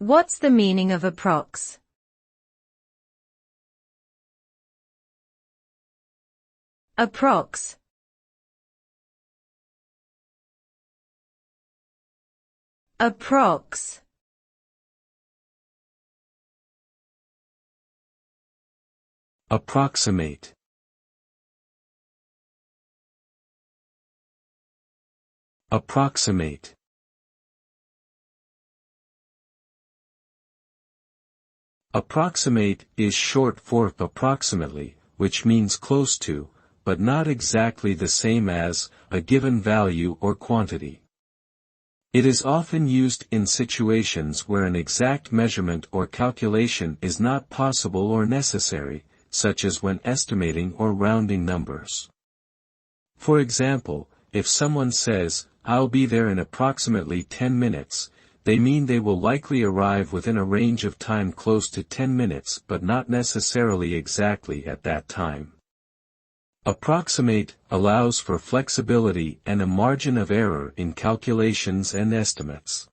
What's the meaning of approx? Approx. Approx. Approximate. Approximate. Approximate is short for approximately, which means close to, but not exactly the same as, a given value or quantity. It is often used in situations where an exact measurement or calculation is not possible or necessary, such as when estimating or rounding numbers. For example, if someone says, "I'll be there in approximately 10 minutes, they mean they will likely arrive within a range of time close to 10 minutes but not necessarily exactly at that time. Approximate allows for flexibility and a margin of error in calculations and estimates.